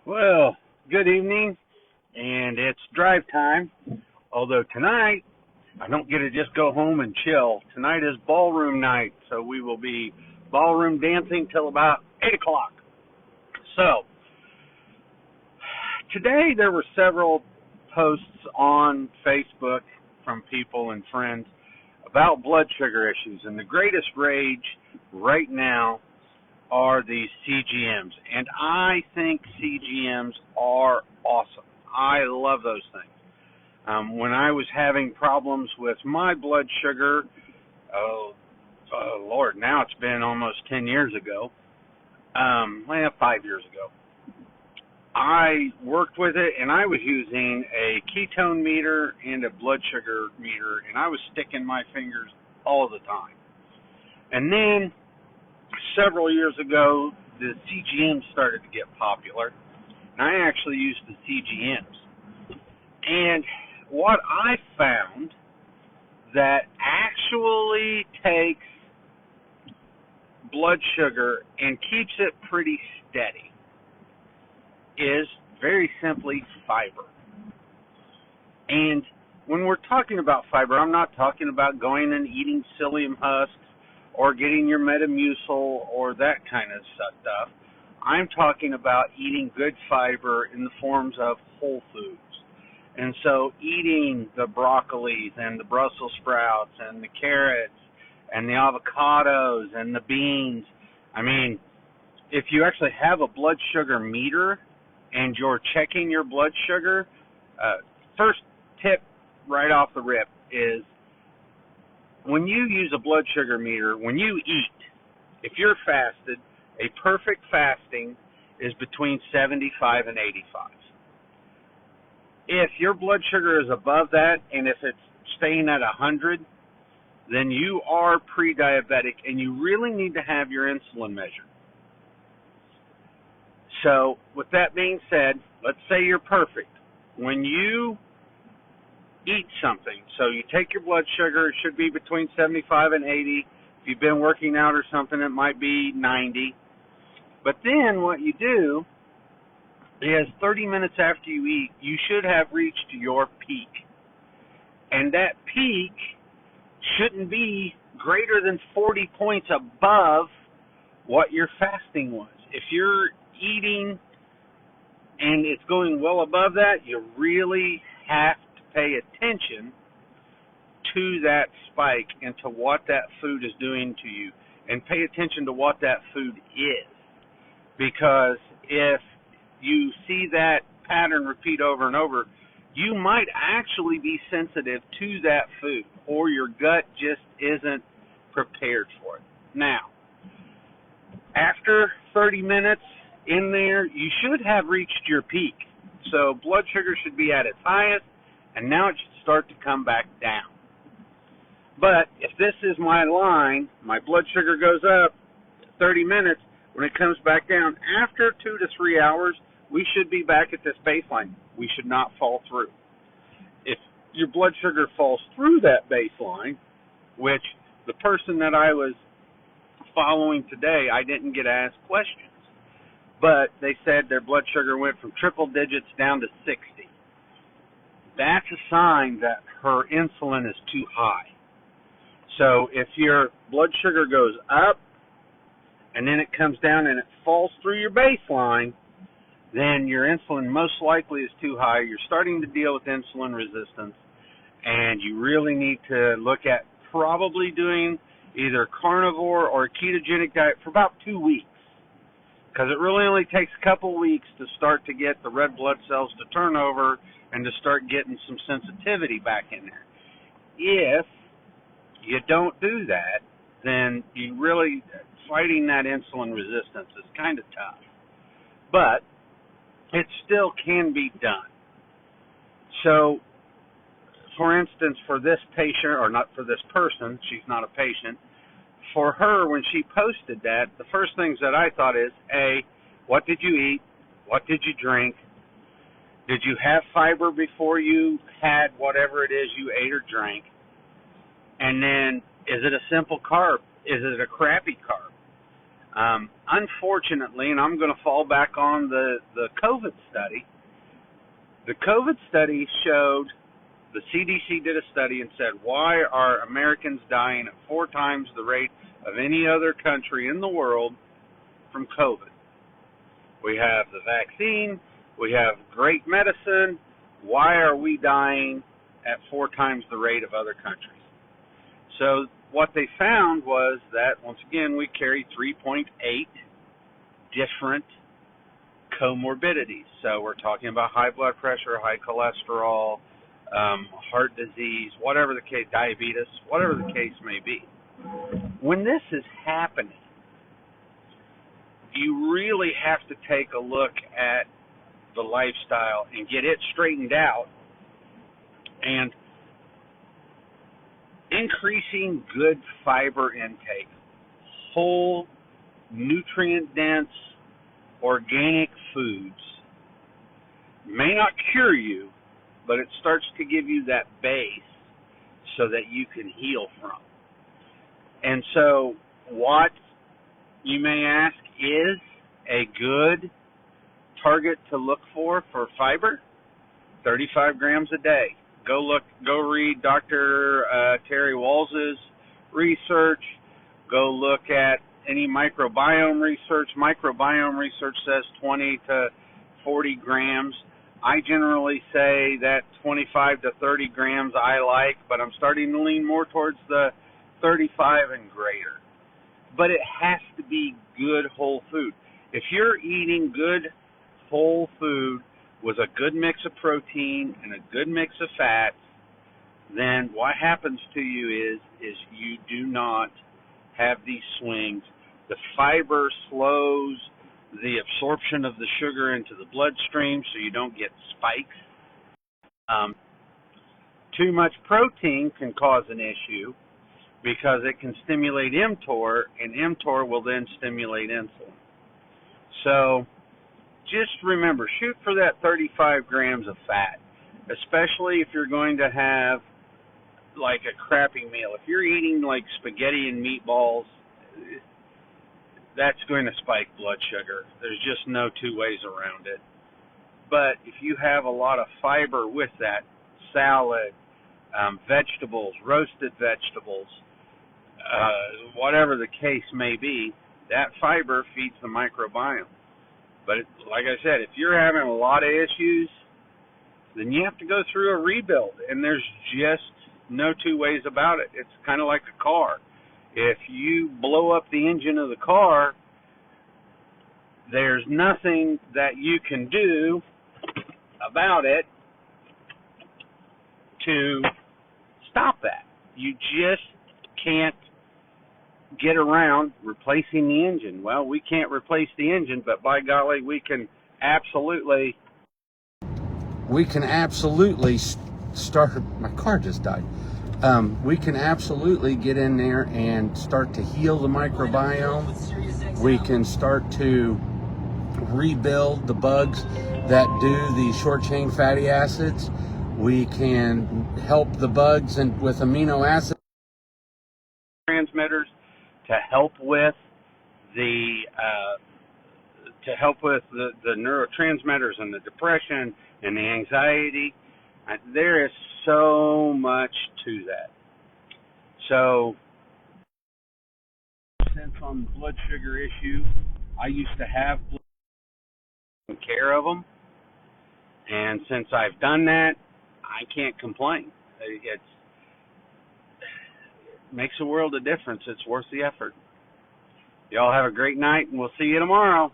Well, good evening, and it's drive time. Although tonight, I don't get to just go home and chill. Tonight is ballroom night, so we will be ballroom dancing till about 8 o'clock. So, today there were several posts on Facebook from people and friends about blood sugar issues, and the greatest rage right now are these CGMs, and I think CGMs are awesome. I love those things. When I was having problems with my blood sugar, Lord, now it's been almost 10 years ago, 5 years ago, I worked with it, and I was using a ketone meter and a blood sugar meter, and I was sticking my fingers all the time. And then several years ago, the CGMs started to get popular, and I actually used the CGMs. And what I found that actually takes blood sugar and keeps it pretty steady is very simply fiber. And when we're talking about fiber, I'm not talking about going and eating psyllium husks or getting your Metamucil or that kind of stuff. I'm talking about eating good fiber in the forms of whole foods. And so eating the broccolis and the Brussels sprouts and the carrots and the avocados and the beans. I mean, if you actually have a blood sugar meter and you're checking your blood sugar, first tip right off the rip is when you use a blood sugar meter, when you eat, if you're fasted, a perfect fasting is between 75 and 85. If your blood sugar is above that, and if it's staying at 100, then you are pre-diabetic, and you really need to have your insulin measured. So, with that being said, let's say you're perfect. When you eat something, so you take your blood sugar, it should be between 75 and 80. If you've been working out or something, it might be 90. But then what you do is 30 minutes after you eat, you should have reached your peak. And that peak shouldn't be greater than 40 points above what your fasting was. If you're eating and it's going well above that, you really have to pay attention to that spike and to what that food is doing to you, and pay attention to what that food is. Because if you see that pattern repeat over and over, you might actually be sensitive to that food, or your gut just isn't prepared for it. Now, after 30 minutes in there, you should have reached your peak. So blood sugar should be at its highest, and now it should start to come back down. But if this is my line, my blood sugar goes up 30 minutes, when it comes back down, after 2 to 3 hours, we should be back at this baseline. We should not fall through. If your blood sugar falls through that baseline, which the person that I was following today, I didn't get asked questions, but they said their blood sugar went from triple digits down to 60. That's a sign that her insulin is too high. So if your blood sugar goes up and then it comes down and it falls through your baseline, then your insulin most likely is too high. You're starting to deal with insulin resistance, and you really need to look at probably doing either carnivore or a ketogenic diet for about 2 weeks, because it really only takes a couple weeks to start to get the red blood cells to turn over and to start getting some sensitivity back in there. If you don't do that, then you really fighting that insulin resistance is kind of tough. But it still can be done. So, for instance, for this patient, or not for this person, she's not a patient, for her, when she posted that, the first things that I thought is, A, what did you eat? What did you drink? Did you have fiber before you had whatever it is you ate or drank? And then, is it a simple carb? Is it a crappy carb? Unfortunately, and I'm going to fall back on the COVID study, the COVID study showed, the CDC did a study and said, why are Americans dying at 4 times the rate of any other country in the world from COVID? We have the vaccine, we have great medicine. Why are we dying at 4 times the rate of other countries? So what they found was that, once again, we carry 3.8 different comorbidities. So we're talking about high blood pressure, high cholesterol, heart disease, whatever the case, diabetes, whatever the case may be. When this is happening, you really have to take a look at the lifestyle and get it straightened out, and increasing good fiber intake, whole, nutrient-dense, organic foods may not cure you, but it starts to give you that base so that you can heal from. And so what, you may ask, is a good target to look for fiber? 35 grams a day. Go read Dr. Terry Walls' research. Go look at any microbiome research. Microbiome research says 20 to 40 grams. I generally say that 25 to 30 grams I like, but I'm starting to lean more towards the 35 and greater. But it has to be good whole food. If you're eating good whole food with a good mix of protein and a good mix of fats, then what happens to you is you do not have these swings. The fiber slows the absorption of the sugar into the bloodstream so you don't get spikes. Too much protein can cause an issue because it can stimulate mTOR, and mTOR will then stimulate insulin. So just remember, shoot for that 35 grams of fat, especially if you're going to have like a crappy meal. If you're eating like spaghetti and meatballs, that's going to spike blood sugar. There's just no two ways around it. But if you have a lot of fiber with that, salad, vegetables, roasted vegetables, whatever the case may be, that fiber feeds the microbiome. But like I said, if you're having a lot of issues, then you have to go through a rebuild, and there's just no two ways about it. It's kind of like a car. If you blow up the engine of the car, there's nothing that you can do about it to stop that. You just can't get around replacing the engine. Well, we can't replace the engine, but by golly, we can absolutely start. My car just died. We can absolutely get in there and start to heal the microbiome. We can start to rebuild the bugs that do the short chain fatty acids. We can help the bugs with amino acid transmitters to help with the neurotransmitters and the depression and the anxiety. There is so much to that. So, since on the blood sugar issue, I used to have care of them, and since I've done that, I can't complain. It makes a world of difference. It's worth the effort. Y'all have a great night, and we'll see you tomorrow.